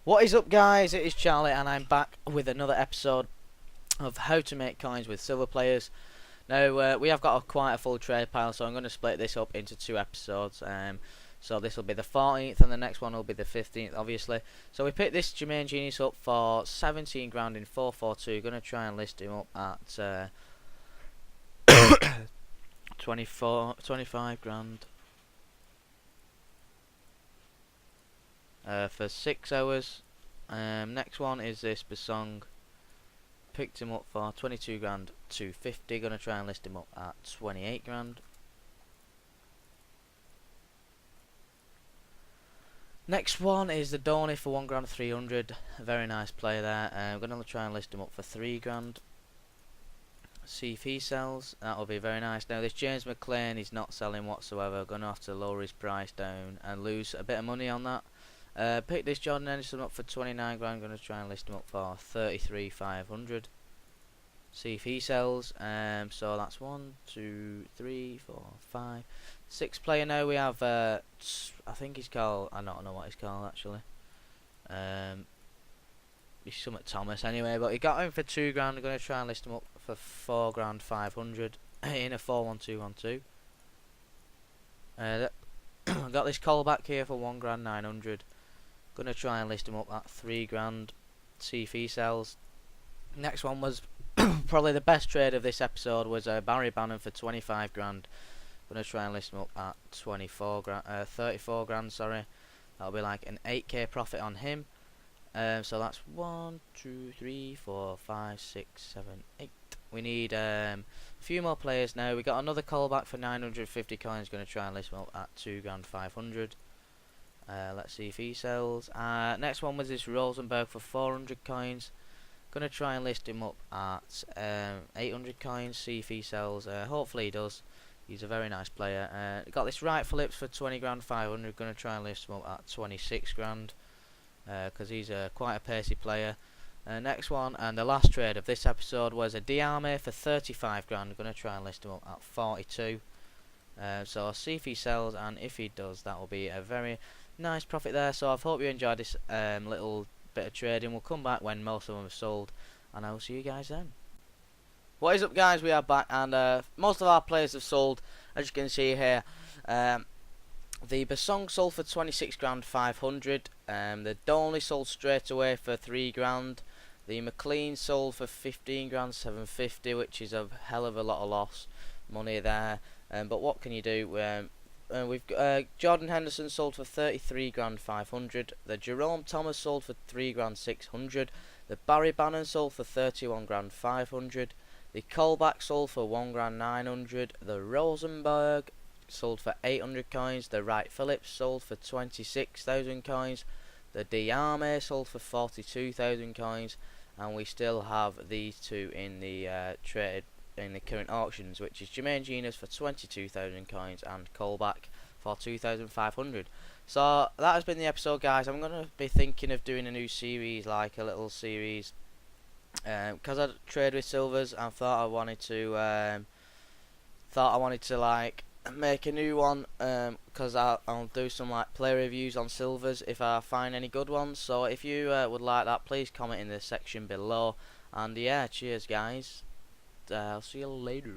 What is up, guys? It is Charlie and I'm back with another episode of how to make coins with silver players. Now we have got quite a full trade pile, so I'm going to split this up into two episodes. So this will be the 14th and the next one will be the 15th, obviously. So we picked this Jermaine Genius up for 17 grand in 442. Going to try and list him up at 25 grand for 6 hours. Next one is this Basong. Picked him up for 22 grand 250. Gonna try and list him up at 28 grand. Next one is the Donny for 1 grand 300. A very nice player there. I'm gonna try and list him up for 3 grand. See if he sells. That will be very nice. Now this James McLean is not selling whatsoever. Gonna have to lower his price down and lose a bit of money on that. Pick this Jordan Henderson up for 29 grand. I'm going to try and list him up for 33,500. See if he sells. So that's 1, 2, 3, 4, 5, 6 player now. We have I think he's called, I don't know what he's called actually. He's somewhat Thomas anyway, but he got him for 2 grand. I'm going to try and list him up for 4 grand 500 in a 4-1-2-1-2. Got this callback here for 1 grand 900. Gonna try and list him up at 3 grand. See if he sells. Next one was probably the best trade of this episode, was Barry Bannon for 25 grand. Gonna try and list him up at 34 grand. Sorry, that'll be like an 8k profit on him. So that's 1, 2, 3, 4, 5, 6, 7, 8. We need a few more players now. We got another callback for 950 coins. Gonna try and list him up at 2 grand 500. Let's see if he sells. Next one was this Rosenberg for 400 coins. Gonna try and list him up at 800 coins. See if he sells. Hopefully he does. He's a very nice player. Got this Wright Phillips for 20 grand 500. Gonna try and list him up at 26 grand because he's quite a pacey player. Next one and the last trade of this episode was a Diame for 35 grand. Gonna try and list him up at 42. So I'll see if he sells, and if he does, that will be a very nice profit there. So I hope you enjoyed this little bit of trading. We'll come back when most of them have sold, and I will see you guys then. What is up, guys? We are back, and most of our players have sold, as you can see here. The Basong sold for 26 grand 500. The Donley sold straight away for 3 grand. The McLean sold for 15 grand 750, which is a hell of a lot of loss money there. But what can you do? We've got Jordan Henderson sold for 33 grand 500. The Jerome Thomas sold for 3 grand 600. The Barry Bannon sold for 31 grand 500. The Colback sold for 1 grand 900. The Rosenberg sold for 800 coins. The Wright Phillips sold for 26,000 coins. The Diame sold for 42,000 coins, and we still have these two in the trade in the current auctions, which is Jermaine Genius for 22,000 coins and Colback for 2,500. So that has been the episode, guys. I'm gonna be thinking of doing a new series, like a little series, because I trade with silvers. I thought I wanted to like make a new one, because I'll do some like play reviews on silvers if I find any good ones. So if you would like that, please comment in the section below. And yeah, cheers, guys. I'll see you later.